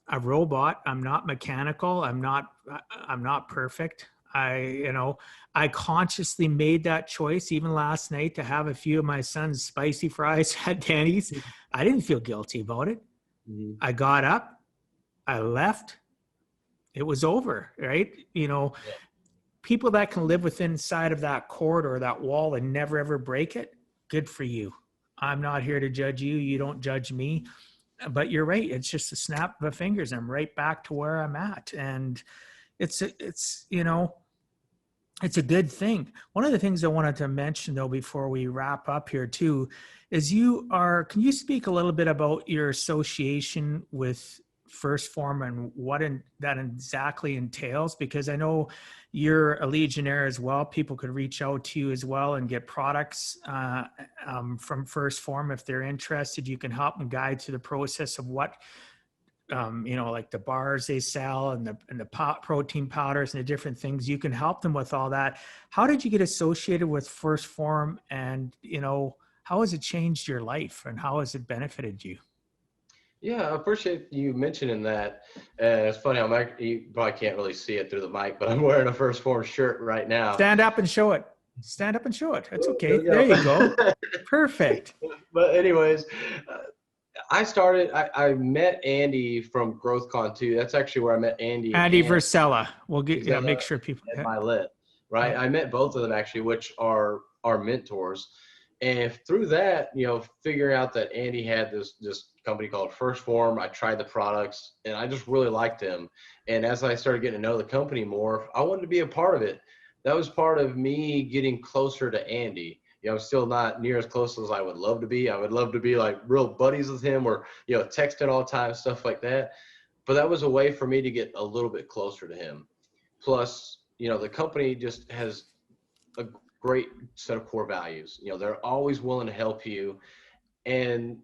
a robot. I'm not mechanical. I'm not perfect. I consciously made that choice even last night to have a few of my son's spicy fries at Denny's. I didn't feel guilty about it. Mm-hmm. I got up, I left, it was over, right? People that can live within inside of that corridor, that wall, and never ever break it, good for you. I'm not here to judge you. You don't judge me. But you're right. It's just a snap of the fingers. I'm right back to where I'm at. And it's a good thing. One of the things I wanted to mention though, before we wrap up here too, is can you speak a little bit about your association with First Form and what that exactly entails? Because I know you're a Legionnaire as well. People could reach out to you as well and get products from First Form if they're interested. You can help them guide through the process of what like the bars they sell and the protein powders and the different things. You can help them with all that. How did you get associated with First Form, and how has it changed your life and how has it benefited you? Yeah, I appreciate you mentioning that. It's funny, you probably can't really see it through the mic, but I'm wearing a First Form shirt right now. Stand up and show it. Stand up and show it. It's okay. There you go. Perfect. But anyways, I met Andy from GrowthCon too. That's actually where I met Andy. Andy Versella. We'll make sure people. And Milet, right? Yeah. I met both of them actually, which are our mentors. And through that, figuring out that Andy had this company called First Form, I tried the products and I just really liked them. And as I started getting to know the company more, I wanted to be a part of it. That was part of me getting closer to Andy. I'm still not near as close as I would love to be. I would love to be like real buddies with him, or, texting all the time, stuff like that. But that was a way for me to get a little bit closer to him. Plus, the company just has a great set of core values. They're always willing to help you. And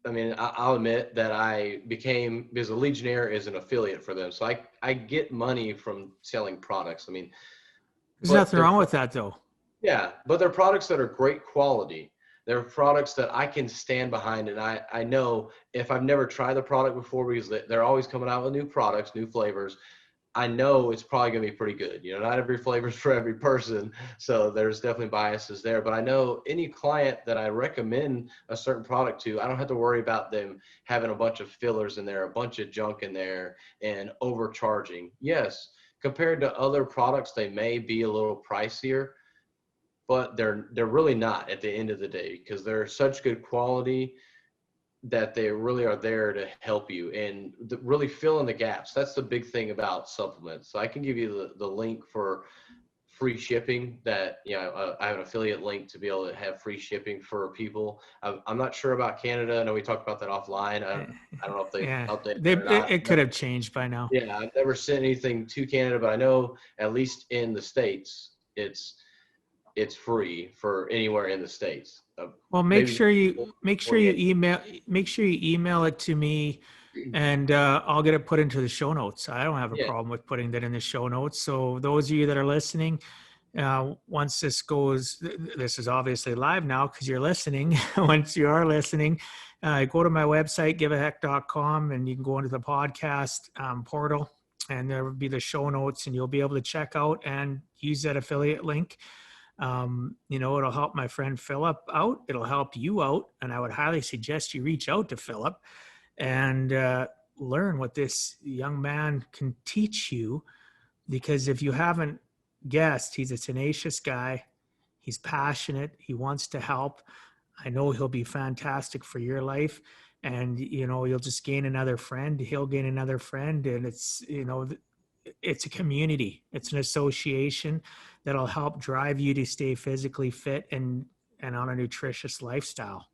I mean, I'll admit that I became, because a Legionnaire is an affiliate for them. So I get money from selling products. I mean, there's nothing wrong with that though. Yeah, but they're products that are great quality. They're products that I can stand behind. And I know if I've never tried the product before, because they're always coming out with new products, new flavors, I know it's probably going to be pretty good. Not every flavor is for every person. So there's definitely biases there. But I know any client that I recommend a certain product to, I don't have to worry about them having a bunch of fillers in there, a bunch of junk in there, and overcharging. Yes, compared to other products, they may be a little pricier, but they're really not at the end of the day, because they're such good quality that they really are there to help you and really fill in the gaps. That's the big thing about supplements. So I can give you the link for free shipping that, I have an affiliate link to be able to have free shipping for people. I'm not sure about Canada. I know we talked about that offline. I don't know if they've updated it or not. It could have changed by now. Yeah, I've never sent anything to Canada, but I know at least in the States, it's free for anywhere in the States. Well, make sure you email it to me, and I'll get it put into the show notes. I don't have a problem with putting that in the show notes. So those of you that are listening, once this is obviously live now because you're listening. Once you are listening, go to my website, giveaheck.com, and you can go into the podcast portal, and there will be the show notes, and you'll be able to check out and use that affiliate link. It'll help my friend Philip out. It'll help you out. And I would highly suggest you reach out to Philip and learn what this young man can teach you. Because if you haven't guessed, he's a tenacious guy. He's passionate. He wants to help. I know he'll be fantastic for your life. And, you'll just gain another friend. He'll gain another friend. And it's a community. It's an association that'll help drive you to stay physically fit and on a nutritious lifestyle.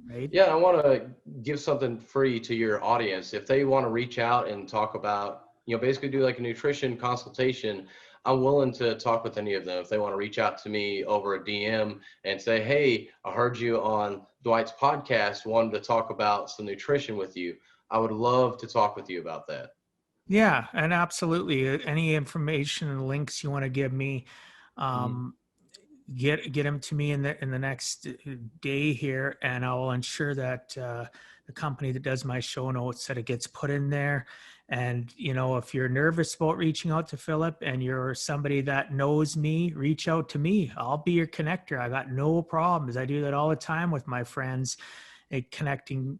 Right? Yeah, I want to give something free to your audience. If they want to reach out and talk about, basically do like a nutrition consultation, I'm willing to talk with any of them. If they want to reach out to me over a DM and say, hey, I heard you on Dwight's podcast, wanted to talk about some nutrition with you, I would love to talk with you about that. Yeah, and absolutely. Any information and links you want to give me, get them to me in the next day here, and I will ensure that the company that does my show notes, that it gets put in there. And if you're nervous about reaching out to Philip and you're somebody that knows me, reach out to me. I'll be your connector. I got no problems. I do that all the time with my friends, connecting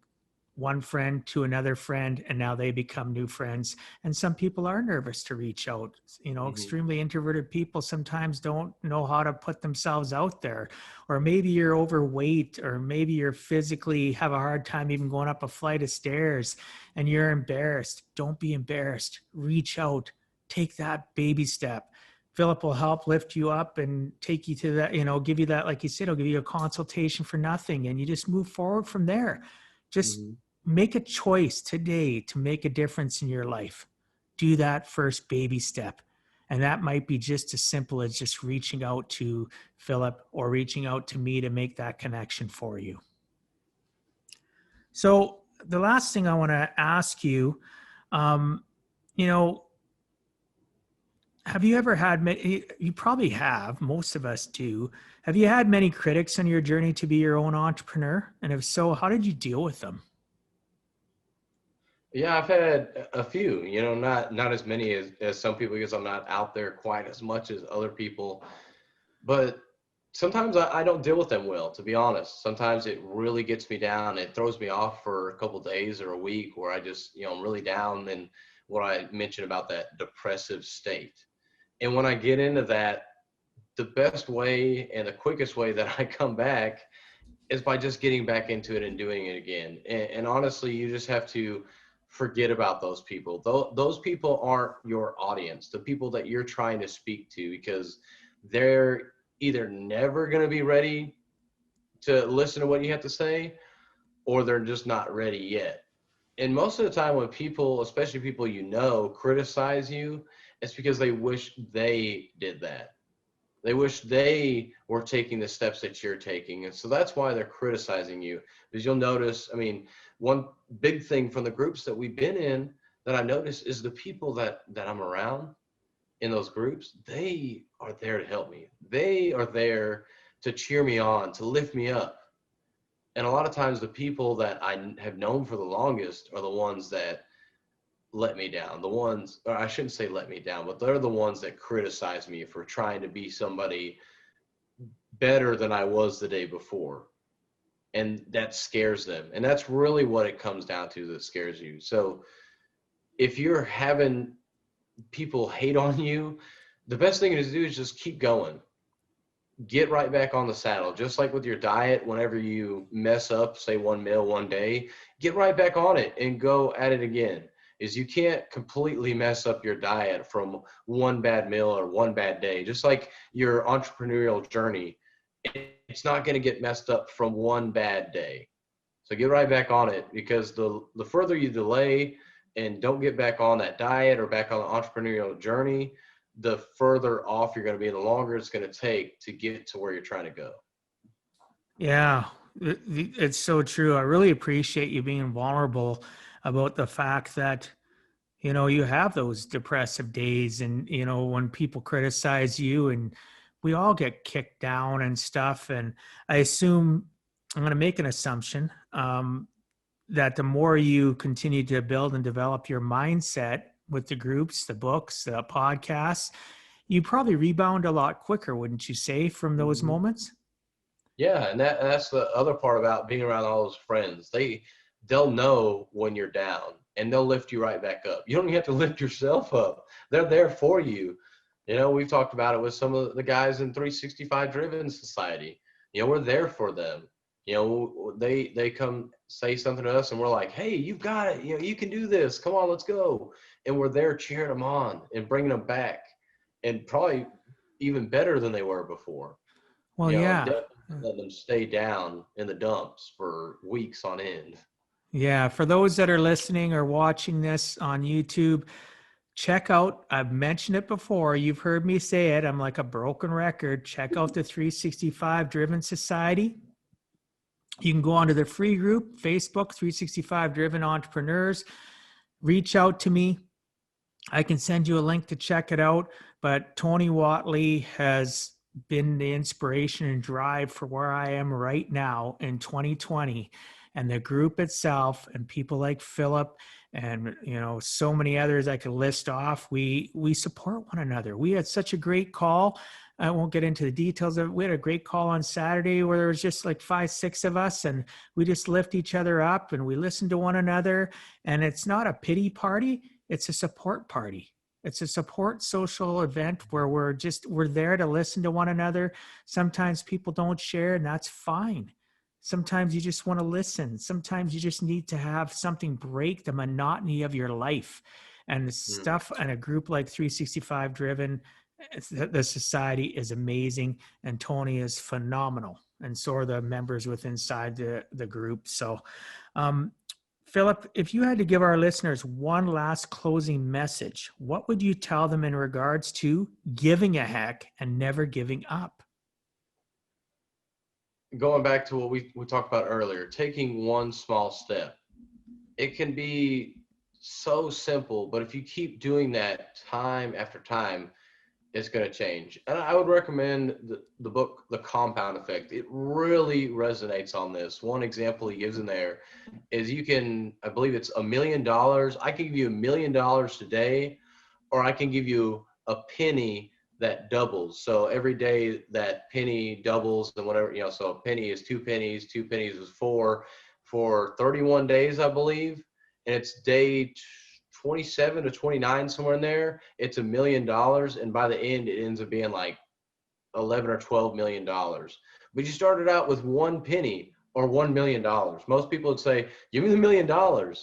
one friend to another friend, and now they become new friends. And some people are nervous to reach out. Extremely introverted people sometimes don't know how to put themselves out there. Or maybe you're overweight, or maybe you're physically have a hard time even going up a flight of stairs and you're embarrassed. Don't be embarrassed. Reach out. Take that baby step. Philip will help lift you up and take you to that, give you that, like you said, he'll give you a consultation for nothing, and you just move forward from there. Just make a choice today to make a difference in your life. Do that first baby step. And that might be just as simple as just reaching out to Philip or reaching out to me to make that connection for you. So the last thing I want to ask you, have you ever had, you probably have, most of us do. Have you had many critics on your journey to be your own entrepreneur? And if so, how did you deal with them? Yeah, I've had a few, not as many as some people, because I'm not out there quite as much as other people. But sometimes I don't deal with them well, to be honest. Sometimes it really gets me down. It throws me off for a couple of days or a week where I just, I'm really down, and what I mentioned about that depressive state. And when I get into that, the best way and the quickest way that I come back is by just getting back into it and doing it again. And honestly, you just have to forget about those people. Those people aren't your audience, the people that you're trying to speak to, because they're either never going to be ready to listen to what you have to say, or they're just not ready yet. And most of the time when people, especially people criticize you, it's because they wish they did that. They wish they were taking the steps that you're taking. And so that's why they're criticizing you. Because you'll notice, I mean, one big thing from the groups that we've been in that I notice is the people that I'm around in those groups, they are there to help me. They are there to cheer me on, to lift me up. And a lot of times the people that I have known for the longest are the ones that let me down. The ones, or I shouldn't say let me down, but they're the ones that criticize me for trying to be somebody better than I was the day before. And that scares them. And that's really what it comes down to, that scares you. So if you're having people hate on you, the best thing to do is just keep going. Get right back on the saddle. Just like with your diet, whenever you mess up, say one meal one day, get right back on it and go at it again. Is you can't completely mess up your diet from one bad meal or one bad day. Just like your entrepreneurial journey, it's not going to get messed up from one bad day. So get right back on it, because the further you delay and don't get back on that diet or back on the entrepreneurial journey, the further off you're going to be, the longer it's going to take to get to where you're trying to go. Yeah, it's so true. I really appreciate you being vulnerable about the fact that, you have those depressive days, and, when people criticize you, and we all get kicked down and stuff. And I assume, I'm going to make an assumption, that the more you continue to build and develop your mindset with the groups, the books, the podcasts, you probably rebound a lot quicker, wouldn't you say, from those moments? Yeah, and that's the other part about being around all those friends. They'll know when you're down, and they'll lift you right back up. You don't even have to lift yourself up. They're there for you. We've talked about it with some of the guys in 365 Driven Society. We're there for them. They come say something to us, and we're like, hey, you've got it. You can do this. Come on, let's go. And we're there cheering them on and bringing them back, and probably even better than they were before. Well, yeah. Let them stay down in the dumps for weeks on end. Yeah. For those that are listening or watching this on YouTube, check out, I've mentioned it before. You've heard me say it. I'm like a broken record. Check out the 365 Driven Society. You can go onto the free group, Facebook, 365 Driven Entrepreneurs. Reach out to me. I can send you a link to check it out. But Tony Watley has been the inspiration and drive for where I am right now in 2020. And the group itself, and people like Philip, and so many others I could list off, we support one another. We had such a great call. I won't get into the details of it. We had a great call on Saturday where there was just like 5-6 of us, and we just lift each other up and we listen to one another. And it's not a pity party, it's a support party. It's a support social event where we're there to listen to one another. Sometimes people don't share, and that's fine. Sometimes you just want to listen. Sometimes you just need to have something break the monotony of your life. And the stuff and a group like 365 Driven, the society is amazing, and Tony is phenomenal. And so are the members inside the group. So, Philip, if you had to give our listeners one last closing message, what would you tell them in regards to giving a heck and never giving up? Going back to what we talked about earlier, taking one small step. It can be so simple, but if you keep doing that time after time, it's going to change. And I would recommend the book, The Compound Effect. It really resonates on this. One example he gives in there is I believe it's $1 million. I can give you $1 million today, or I can give you a penny that doubles. So every day that penny doubles, and whatever, so a penny is 2 pennies, 2 pennies is 4 for 31 days, I believe. And it's day 27 to 29, somewhere in there. It's $1 million. And by the end, it ends up being like 11 or $12 million. But you started out with 1 penny or $1 million. Most people would say, give me the $1 million.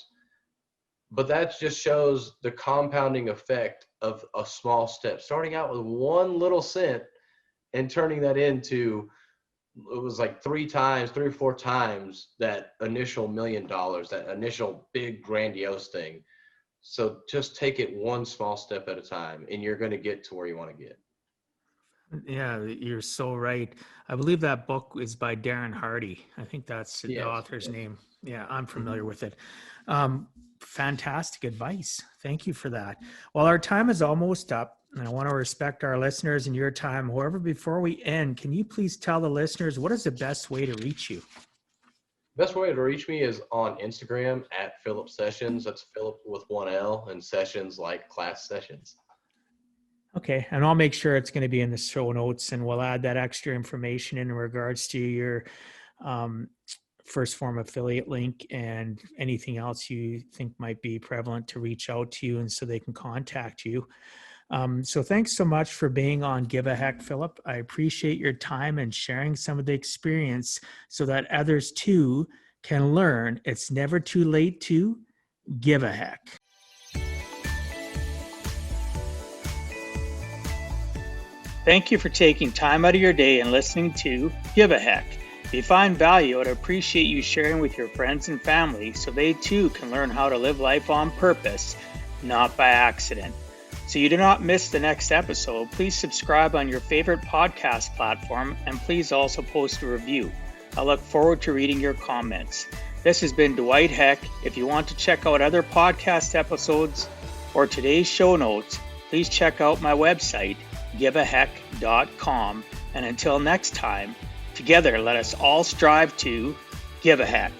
But that just shows the compounding effect of a small step. Starting out with 1 little cent and turning that into, it was like 3 or 4 times that initial $1 million, that initial big grandiose thing. So just take it one small step at a time, and you're going to get to where you want to get. Yeah, you're so right. I believe that book is by Darren Hardy. I think that's the author's name. Yeah, I'm familiar with it. Fantastic advice. Thank you for that. Well, our time is almost up, and I want to respect our listeners and your time. However, before we end, can you please tell the listeners what is the best way to reach you? Best way to reach me is on Instagram at Philip Sessions. That's Philip with 1 L, and Sessions like class sessions. Okay, and I'll make sure it's going to be in the show notes, and we'll add that extra information in regards to your First Form affiliate link and anything else you think might be prevalent to reach out to you and so they can contact you. So thanks so much for being on Give a Heck, Philip. I appreciate your time and sharing some of the experience so that others too can learn it's never too late to give a heck. Thank you for taking time out of your day and listening to Give a Heck. If you find value, I'd appreciate you sharing with your friends and family so they too can learn how to live life on purpose, not by accident. So you do not miss the next episode, please subscribe on your favorite podcast platform and please also post a review. I look forward to reading your comments. This has been Dwight Heck. If you want to check out other podcast episodes or today's show notes, please check out my website, giveaheck.com. And until next time, together let us all strive to give a heck.